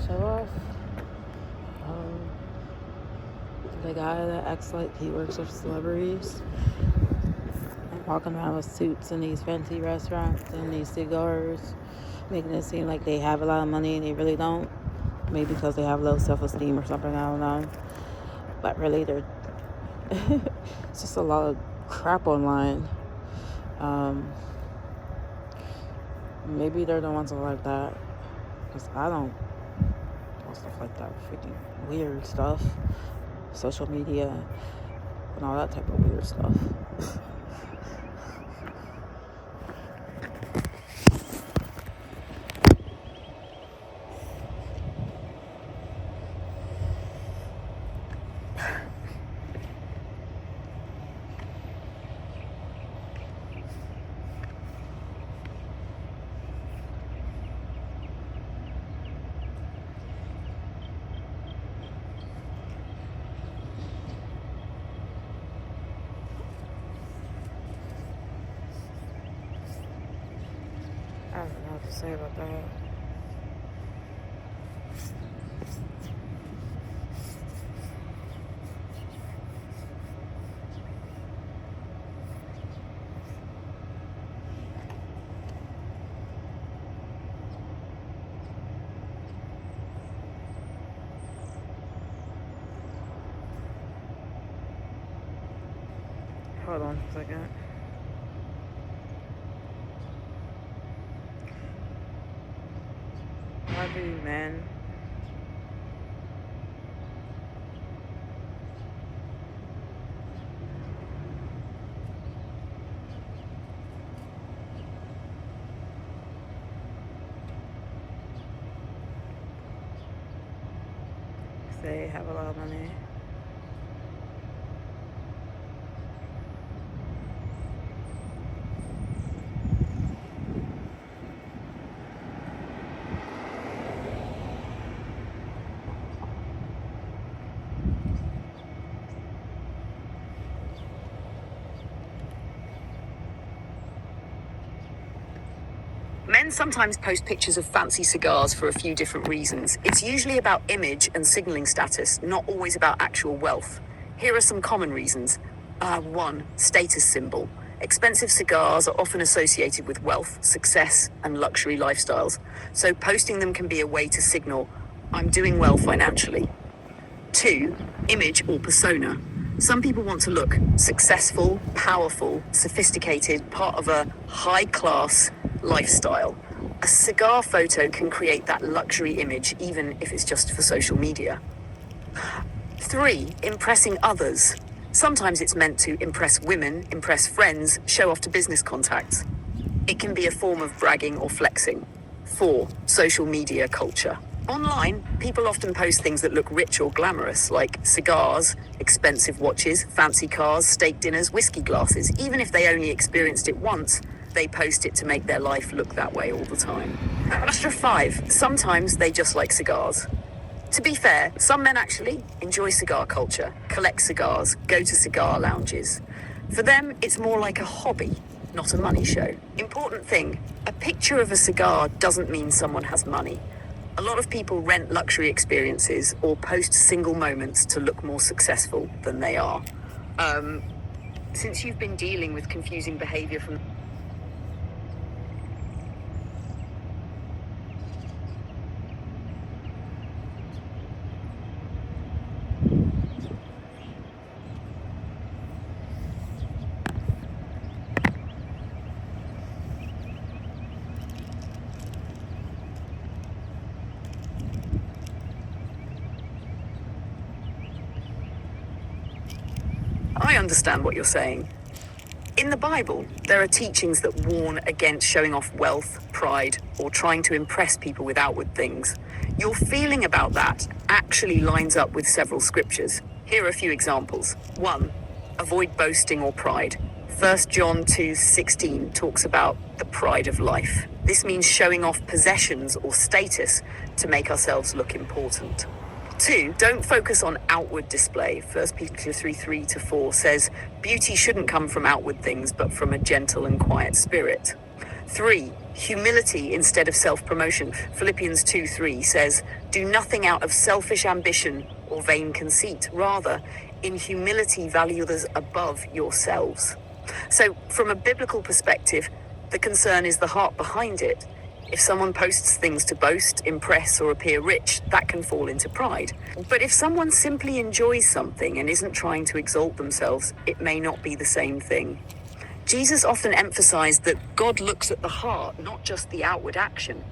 show off. The guy that acts like he works with celebrities and walking around with suits in these fancy restaurants and these cigars, making it seem like they have a lot of money and they really don't. Maybe because they have low self-esteem or something, I don't know. But really, they're it's just a lot of crap online. Maybe they're the ones that like that, because I don't do stuff like that. Freaking weird stuff, social media and all that type of weird stuff. I don't know what to say about that. Hold on a second. Why do men say have a lot of money? Men sometimes post pictures of fancy cigars for a few different reasons. It's usually about image and signaling status, not always about actual wealth. Here are some common reasons. 1. Status symbol. Expensive cigars are often associated with wealth, success, and luxury lifestyles. So posting them can be a way to signal, I'm doing well financially. 2. Image or persona. Some people want to look successful, powerful, sophisticated, part of a high-class lifestyle. A cigar photo can create that luxury image, even if it's just for social media. 3. Impressing others. Sometimes it's meant to impress women, impress friends, show off to business contacts. It can be a form of bragging or flexing. 4. Social media culture. Online, people often post things that look rich or glamorous, like cigars, expensive watches, fancy cars, steak dinners, whiskey glasses. Even if they only experienced it once, they post it to make their life look that way all the time. Extra 5. Sometimes they just like cigars. To be fair, some men actually enjoy cigar culture, collect cigars, go to cigar lounges. For them, it's more like a hobby, not a money show. Important thing, a picture of a cigar doesn't mean someone has money. A lot of people rent luxury experiences or post single moments to look more successful than they are. Since you've been dealing with confusing behavior from... I understand what you're saying. In the Bible, there are teachings that warn against showing off wealth, pride, or trying to impress people with outward things. Your feeling about that actually lines up with several scriptures. Here are a few examples. 1. Avoid boasting or pride. 1 John 2:16 talks about the pride of life. This means showing off possessions or status to make ourselves look important. 2, don't focus on outward display. 1 Peter 3:3-4 says, beauty shouldn't come from outward things, but from a gentle and quiet spirit. 3. Humility instead of self-promotion. Philippians 2:3 says, "Do nothing out of selfish ambition or vain conceit. Rather, in humility value others above yourselves." So, from a biblical perspective, the concern is the heart behind it. If someone posts things to boast, impress, or appear rich, that can fall into pride. But if someone simply enjoys something and isn't trying to exalt themselves, it may not be the same thing. Jesus often emphasized that God looks at the heart, not just the outward action.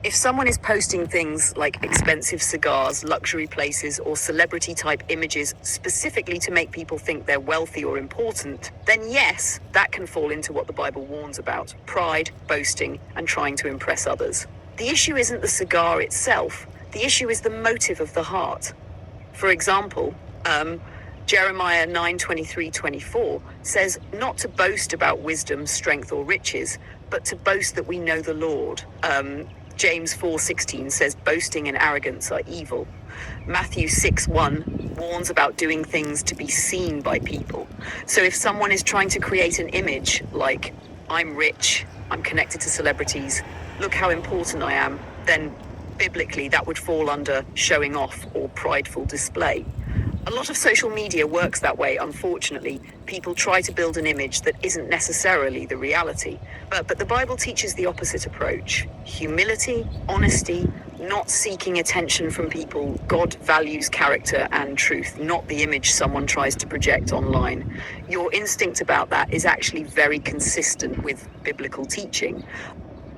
If someone is posting things like expensive cigars, luxury places, or celebrity type images specifically to make people think they're wealthy or important, then yes, that can fall into what the Bible warns about: pride, boasting, and trying to impress others. The issue isn't the cigar itself, the issue is the motive of the heart. For example, Jeremiah 9:23-24 says not to boast about wisdom, strength, or riches, but to boast that we know the Lord. James 4:16 says boasting and arrogance are evil. Matthew 6:1 warns about doing things to be seen by people. So if someone is trying to create an image like, I'm rich, I'm connected to celebrities, look how important I am, then biblically that would fall under showing off or prideful display. A lot of social media works that way, unfortunately. People try to build an image that isn't necessarily the reality. But the Bible teaches the opposite approach. Humility, honesty, not seeking attention from people. God values character and truth, not the image someone tries to project online. Your instinct about that is actually very consistent with biblical teaching.